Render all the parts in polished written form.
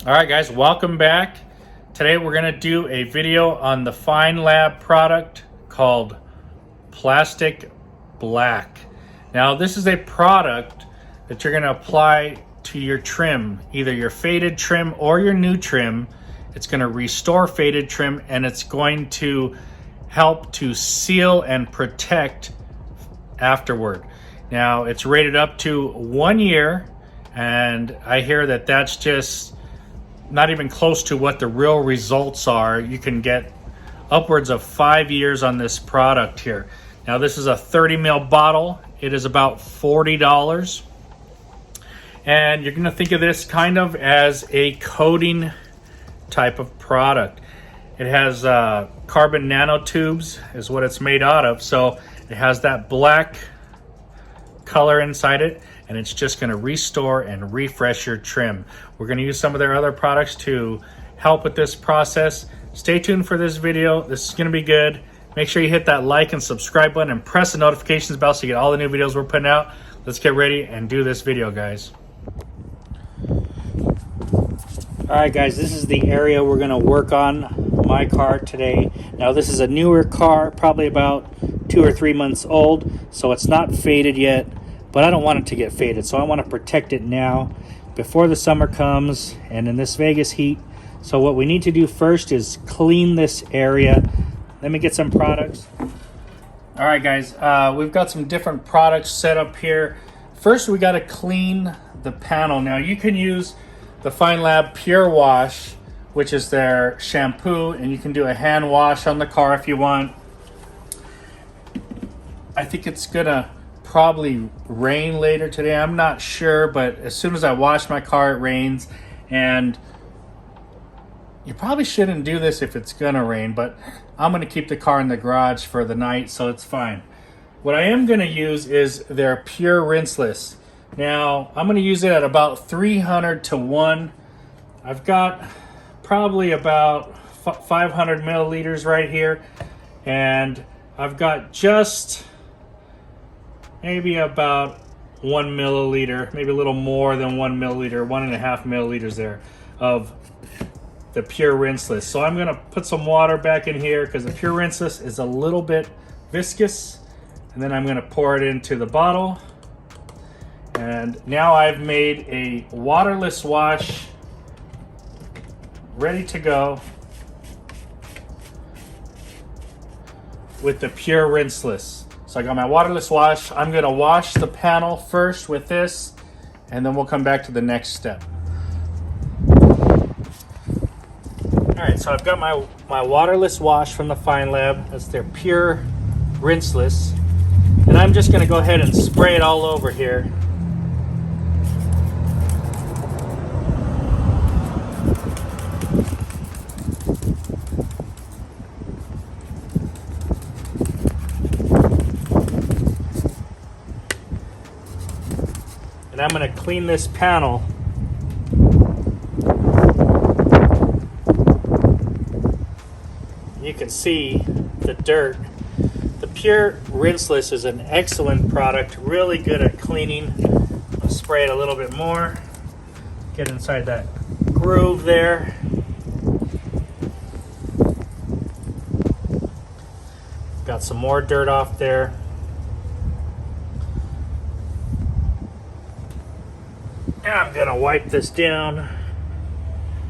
All right, guys, welcome back. Today we're going to do a video on the Feynlab product called Plastic Black. Now, this is a product that you're going to apply to your trim, either your faded trim or your new trim. It's going to restore faded trim, and it's going to help to seal and protect afterward. Now, it's rated up to 1 year, and I hear that that's just not even close to what the real results are. You can get upwards of 5 years on this product here. Now, this is a 30 ml bottle. It is about $40. And you're gonna think of this kind of as a coating type of product. It has carbon nanotubes is what it's made out of. So it has that black color inside it, and it's just going to restore and refresh your trim. We're going to use some of their other products to help with this process. Stay tuned for this video. This is going to be good. Make sure you hit that like and subscribe button and press the notifications bell so you get all the new videos we're putting out. Let's get ready and do this video, guys. All right, guys, this is the area we're going to work on my car today. Now, this is a newer car, probably about 2 or 3 months old, so it's not faded yet. But I don't want it to get faded, so I want to protect it now before the summer comes and in this Vegas heat. So what we need to do first is clean this area. Let me get some products. All right, guys, we've got some different products set up here. First, we got to clean the panel. Now, you can use the Feynlab Pure Wash, which is their shampoo, and you can do a hand wash on the car if you want. I think it's gonna probably rain later today. I'm not sure, but as soon as I wash my car, it rains. And you probably shouldn't do this if it's gonna rain, but I'm gonna keep the car in the garage for the night, so it's fine. What I am gonna use is their Pure Rinseless. Now, I'm gonna use it at about 300 to 1. I've got probably about 500 milliliters right here, and I've got just maybe about 1 milliliter, maybe a little more than 1 milliliter, 1.5 milliliters there of the Pure Rinseless. So I'm gonna put some water back in here because the Pure Rinseless is a little bit viscous. And then I'm gonna pour it into the bottle. And now I've made a waterless wash ready to go with the Pure Rinseless. So I got my waterless wash. I'm gonna wash the panel first with this, and then we'll come back to the next step. All right, so I've got my waterless wash from the Feynlab. That's their Pure Rinseless. And I'm just gonna go ahead and spray it all over here. And I'm going to clean this panel. You can see the dirt. The Pure Rinseless is an excellent product, really good at cleaning. I'll spray it a little bit more. Get inside that groove there. Got some more dirt off there. Now I'm gonna wipe this down.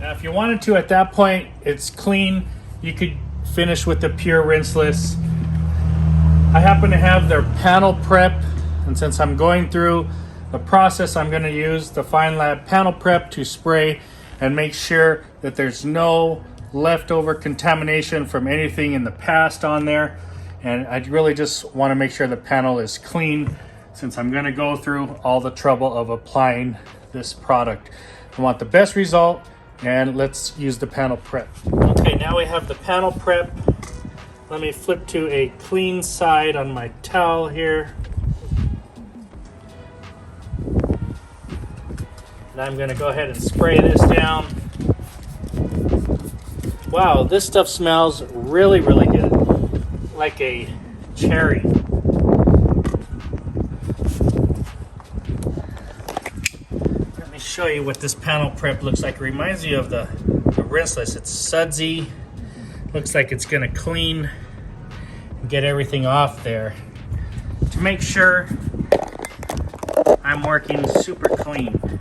Now if you wanted to at that point, it's clean. You could finish with the Pure Rinseless. I happen to have their panel prep, and since I'm going through the process, I'm gonna use the Feynlab panel prep to spray and make sure that there's no leftover contamination from anything in the past on there. And I really just wanna make sure the panel is clean since I'm gonna go through all the trouble of applying this product. I want the best result, and let's use the panel prep. Okay, now we have the panel prep. Let me flip to a clean side on my towel here. And I'm going to go ahead and spray this down. Wow, this stuff smells really, really good. Like a cherry. Let me show you what this panel prep looks like. It reminds me of the rinseless. It's sudsy. Looks like it's going to clean and get everything off there. To make sure I'm working super clean.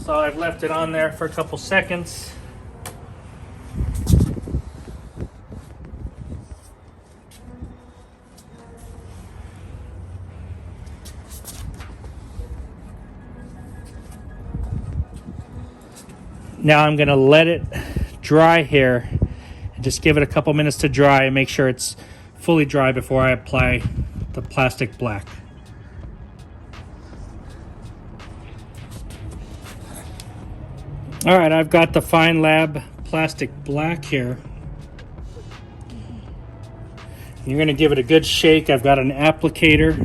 So I've left it on there for a couple seconds. Now I'm going to let it dry here and just give it a couple minutes to dry and make sure it's fully dry before I apply the plastic black. All right, I've got the Feynlab Plastic Black here. You're going to give it a good shake. I've got an applicator.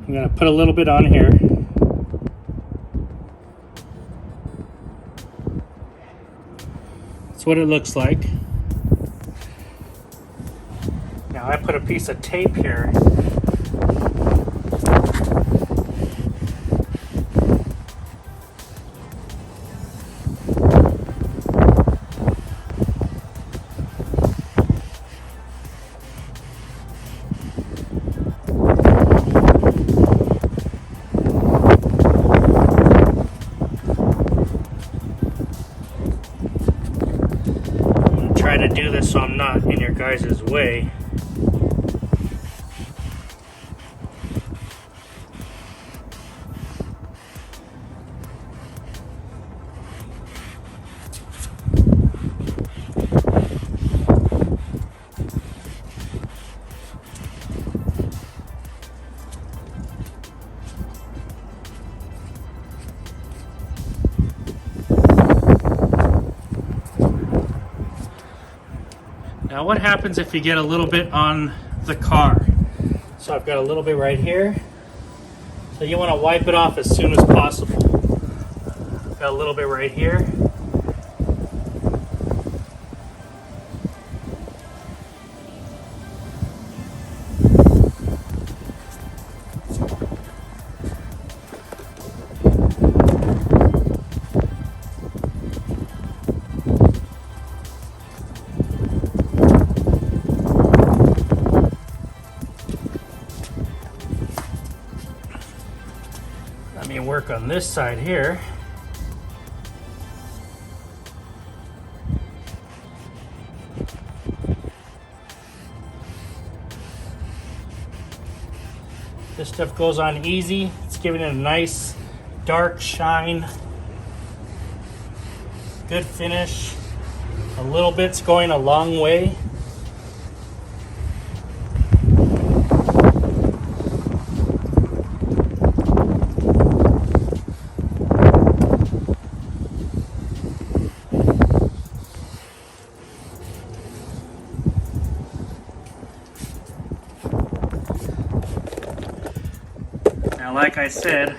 I'm going to put a little bit on here. That's what it looks like. Now I put a piece of tape here. Try to do this so I'm not in your guys' way. Now what happens if you get a little bit on the car? So I've got a little bit right here. So you want to wipe it off as soon as possible. Got a little bit right here. Let me work on this side here. This stuff goes on easy. It's giving it a nice dark shine. Good finish. A little bit's going a long way. Now, like I said,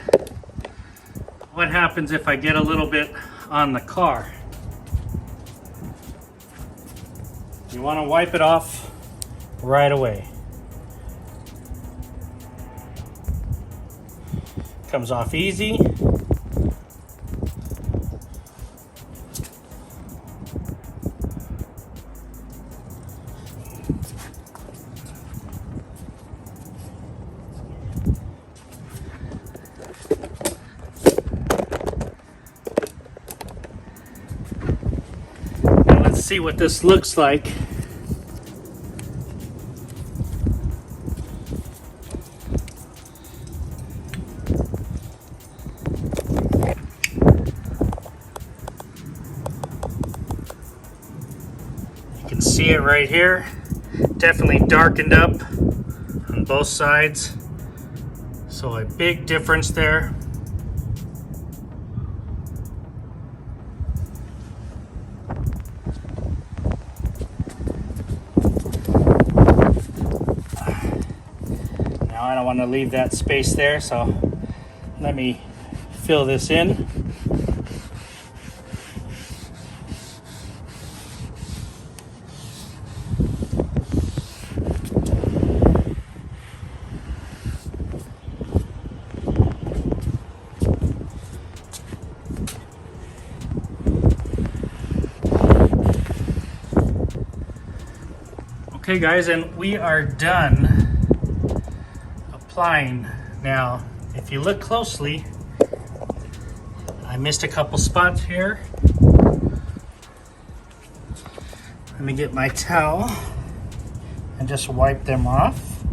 what happens if I get a little bit on the car? You want to wipe it off right away. Comes off easy. Let's see what this looks like. You can see it right here. Definitely darkened up on both sides. So a big difference there. don't want to leave that space there, so let me fill this in. Okay guys, and we are done applying. Now, if you look closely, I missed a couple spots here. Let me get my towel and just wipe them off.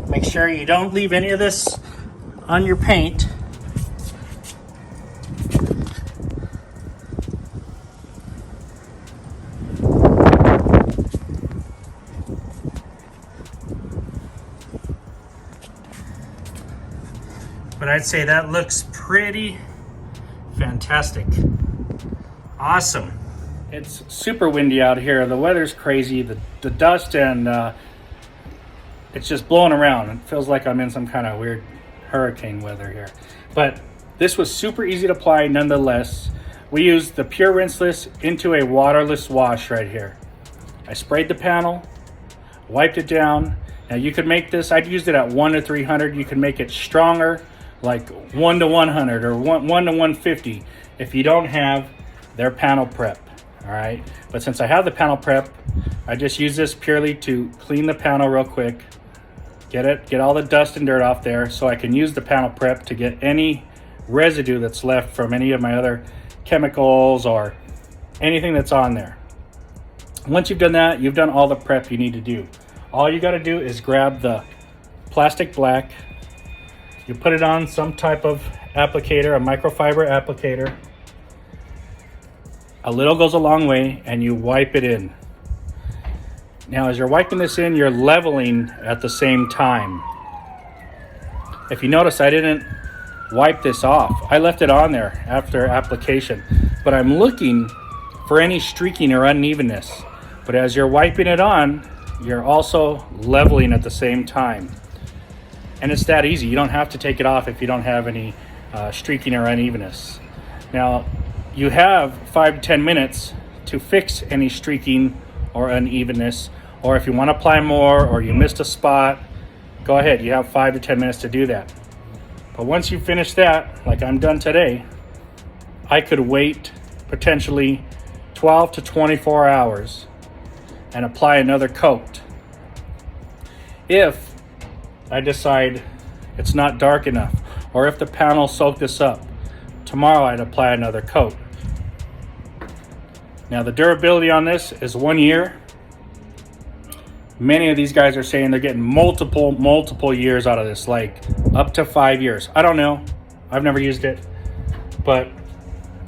Make sure you don't leave any of this on your paint. But I'd say that looks pretty fantastic. Awesome. It's super windy out here. The weather's crazy. The dust and it's just blowing around. It feels like I'm in some kind of weird hurricane weather here. But this was super easy to apply nonetheless. We used the pure rinseless into a waterless wash right here. I sprayed the panel, wiped it down. Now you could make this, I'd used it at 1 to 300. You can make it stronger, like 1 to 100 or 1 to 150 if you don't have their panel prep. All right, but since I have the panel prep, I just use this purely to clean the panel real quick, get all the dust and dirt off there, so I can use the panel prep to get any residue that's left from any of my other chemicals or anything that's on there. Once you've done that, you've done all the prep you need to do. All you got to do is grab the plastic black. You put it on some type of applicator, a microfiber applicator. A little goes a long way, and you wipe it in. Now, as you're wiping this in, you're leveling at the same time. If you notice, I didn't wipe this off. I left it on there after application, but I'm looking for any streaking or unevenness. But as you're wiping it on, you're also leveling at the same time. And it's that easy. You don't have to take it off if you don't have any streaking or unevenness. Now, you have 5 to 10 minutes to fix any streaking or unevenness, or if you want to apply more or you missed a spot, go ahead. You have 5 to 10 minutes to do that. But once you finish that, like I'm done today, I could wait potentially 12 to 24 hours and apply another coat. If I decide it's not dark enough, or if the panel soaked this up, tomorrow I'd apply another coat. Now the durability on this is 1 year. Many of these guys are saying they're getting multiple years out of this, like up to 5 years. I don't know, I've never used it, but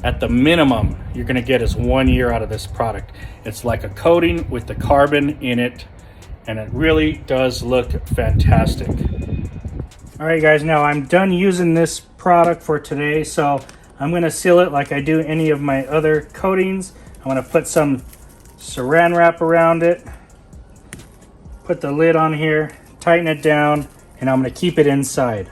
at the minimum you're gonna get is 1 year out of this product. It's like a coating with the carbon in it, and it really does look fantastic. All right guys, now I'm done using this product for today, so I'm going to seal it like I do any of my other coatings. I'm going to put some saran wrap around it, put the lid on here, tighten it down, and I'm going to keep it inside.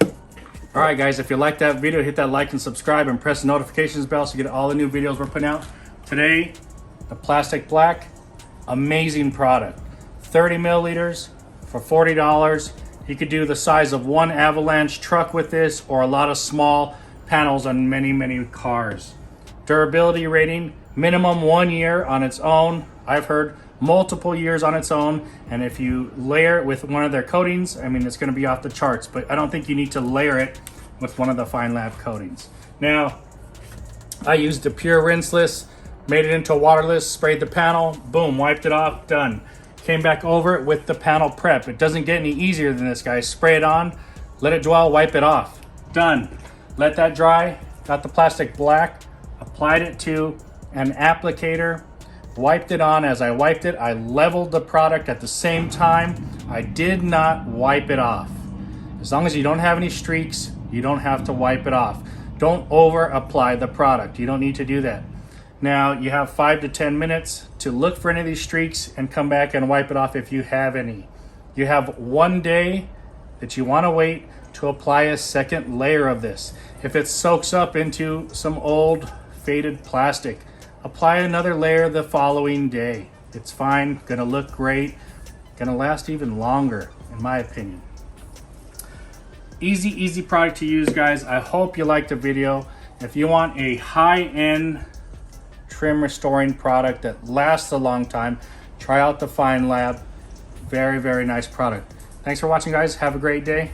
All right guys, if you like that video, hit that like and subscribe and press the notifications bell so you get all the new videos we're putting out. Today, the Plastic Black, amazing product. 30 milliliters for $40. You could do the size of one avalanche truck with this, or a lot of small panels on many cars. Durability rating, minimum 1 year on its own. I've heard multiple years on its own, and if you layer it with one of their coatings, I mean, it's going to be off the charts, but I don't think you need to layer it with one of the Feynlab coatings. Now, I used the pure rinseless, made it into waterless, sprayed the panel, boom, wiped it off, done. Came back over it with the panel prep. It doesn't get any easier than this, guys. Spray it on, let it dwell, wipe it off. Done. Let that dry. Got the plastic black, applied it to an applicator, wiped it on. As I wiped it, I leveled the product at the same time. I did not wipe it off. As long as you don't have any streaks, you don't have to wipe it off. Don't over apply the product. You don't need to do that. Now you have 5 to 10 minutes to look for any of these streaks and come back and wipe it off if you have any. You have 1 day that you want to wait to apply a second layer of this. If it soaks up into some old faded plastic, apply another layer the following day. It's fine, gonna look great, gonna last even longer, in my opinion. Easy product to use, guys. I hope you liked the video. If you want a high-end trim restoring product that lasts a long time, try out the Feynlab. Very nice product. Thanks for watching, guys. Have a great day.